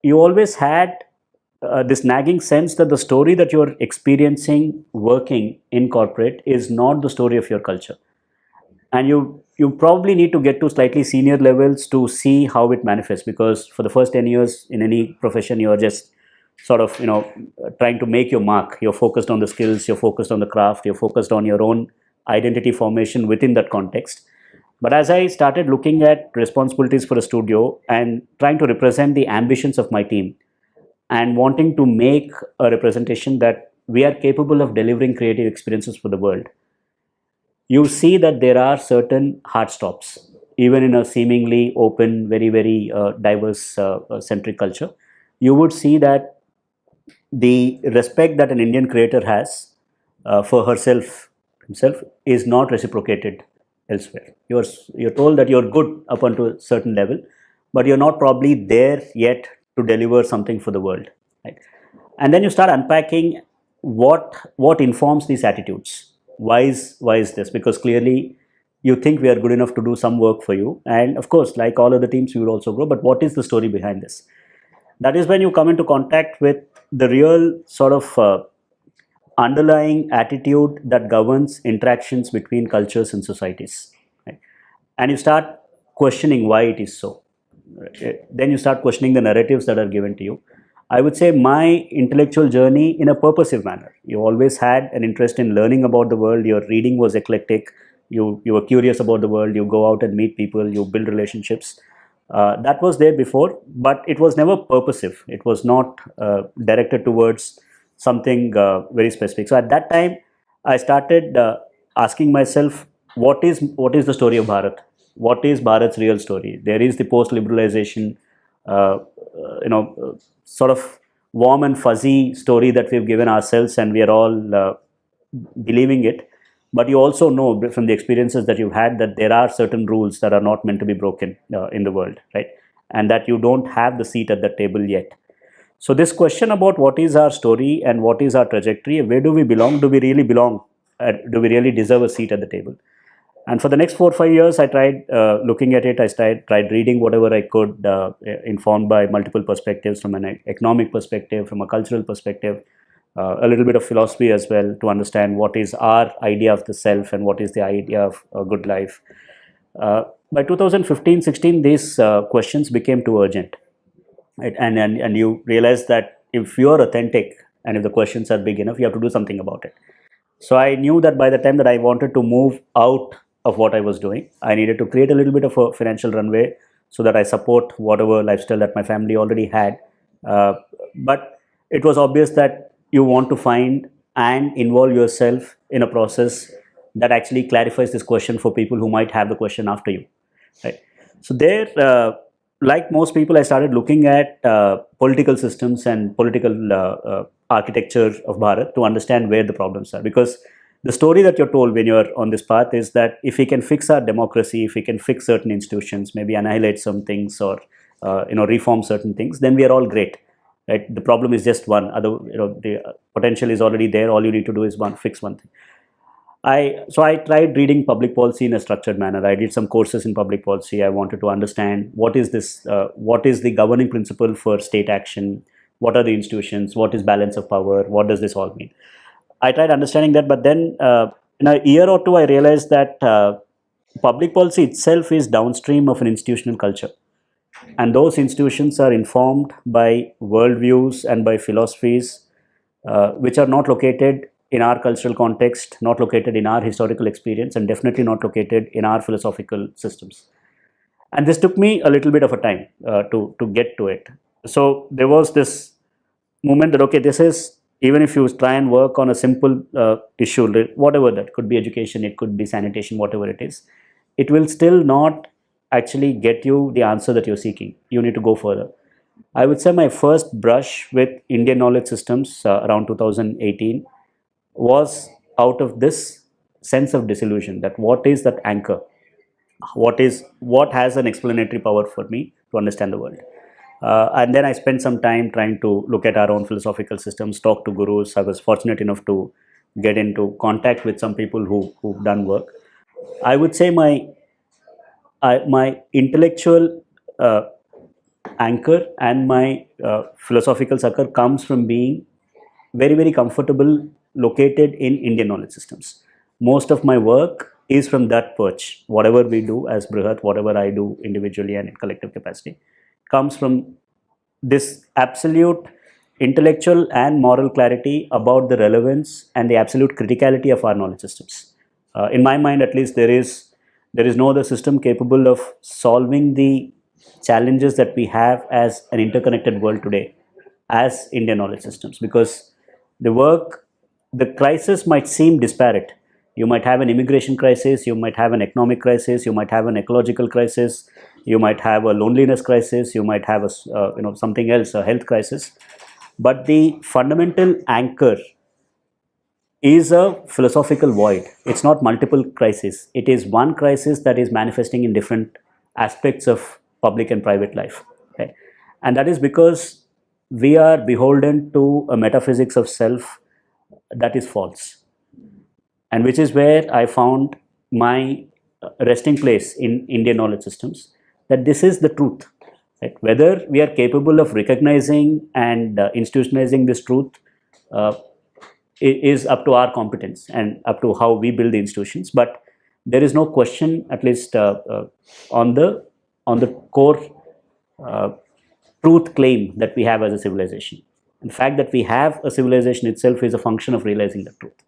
you always had this nagging sense that the story that you're experiencing working in corporate is not the story of your culture, and you probably need to get to slightly senior levels to see how it manifests, because for the first 10 years in any profession you're just sort of trying to make your mark. You're focused on the skills, you're focused on the craft, you're focused on your own identity formation within that context. But as I started looking at responsibilities for a studio and trying to represent the ambitions of my team and wanting to make a representation that we are capable of delivering creative experiences for the world, you see that there are certain hard stops, even in a seemingly open, very, very diverse centric culture. You would see that the respect that an Indian creator has for himself, is not reciprocated elsewhere. You're told that you're good up unto a certain level, but you're not probably there yet to deliver something for the world, right? And then you start unpacking what informs these attitudes. Why is this? Because clearly you think we are good enough to do some work for you, and of course, like all other teams, we will also grow. But what is the story behind this? That is when you come into contact with the real sort of underlying attitude that governs interactions between cultures and societies, right? And you start questioning why it is so. Then you start questioning the narratives that are given to you. I would say my intellectual journey in a purposive manner. You always had an interest in learning about the world. Your reading was eclectic. You were curious about the world. You go out and meet people. You build relationships. That was there before, but it was never purposive. It was not directed towards something very specific. So at that time, I started asking myself, what is the story of Bharat? What is Bharat's real story? There is the post-liberalization, sort of warm and fuzzy story that we've given ourselves, and we are all believing it. But you also know from the experiences that you've had that there are certain rules that are not meant to be broken in the world, right? And that you don't have the seat at the table yet. So this question about what is our story and what is our trajectory, where do we belong? Do we really belong? Do we really deserve a seat at the table? And for the next 4 or 5 years, I tried looking at it. I tried reading whatever I could, informed by multiple perspectives, from an economic perspective, from a cultural perspective, a little bit of philosophy as well, to understand what is our idea of the self and what is the idea of a good life. By 2015-16, these questions became too urgent, right? And you realize that if you're authentic and if the questions are big enough, you have to do something about it. So I knew that by the time that I wanted to move out of what I was doing, I needed to create a little bit of a financial runway so that I support whatever lifestyle that my family already had. But it was obvious that you want to find and involve yourself in a process that actually clarifies this question for people who might have the question after you, right? So there, like most people, I started looking at political systems and political architecture of Bharat to understand where the problems are. Because the story that you're told when you're on this path is that if we can fix our democracy, if we can fix certain institutions, maybe annihilate some things, or reform certain things, then we are all great, right? The problem is just one. The potential is already there. All you need to do is fix one thing. So I tried reading public policy in a structured manner. I did some courses in public policy. I wanted to understand what is this, what is the governing principle for state action, what are the institutions, what is balance of power, what does this all mean. I tried understanding that, but then in a year or two, I realized that public policy itself is downstream of an institutional culture. And those institutions are informed by worldviews and by philosophies which are not located in our cultural context, not located in our historical experience, and definitely not located in our philosophical systems. And this took me a little bit of a time to get to it. So there was this moment that, okay, this is, even if you try and work on a simple issue, whatever that could be, education, it could be sanitation, whatever it is, it will still not actually get you the answer that you're seeking. You need to go further. I would say my first brush with Indian knowledge systems around 2018 was out of this sense of disillusion, that what is that anchor? What has an explanatory power for me to understand the world? And then I spent some time trying to look at our own philosophical systems, talk to gurus. I was fortunate enough to get into contact with some people who've done work. I would say my intellectual anchor and my philosophical succor comes from being very, very comfortable located in Indian knowledge systems. Most of my work is from that perch. Whatever we do as Brihat, whatever I do individually and in collective capacity, comes from this absolute intellectual and moral clarity about the relevance and the absolute criticality of our knowledge systems. In my mind, at least, there is no other system capable of solving the challenges that we have as an interconnected world today as Indian knowledge systems, because the crisis might seem disparate. You might have an immigration crisis, you might have an economic crisis, you might have an ecological crisis, you might have a loneliness crisis, you might have a something else, a health crisis. But the fundamental anchor is a philosophical void. It's not multiple crises. It is one crisis that is manifesting in different aspects of public and private life. Okay? And that is because we are beholden to a metaphysics of self that is false, and which is where I found my resting place in Indian knowledge systems, that this is the truth. Right? Whether we are capable of recognizing and institutionalizing this truth is up to our competence and up to how we build the institutions. But there is no question, at least on the core truth claim that we have as a civilization. The fact that we have a civilization itself is a function of realizing the truth.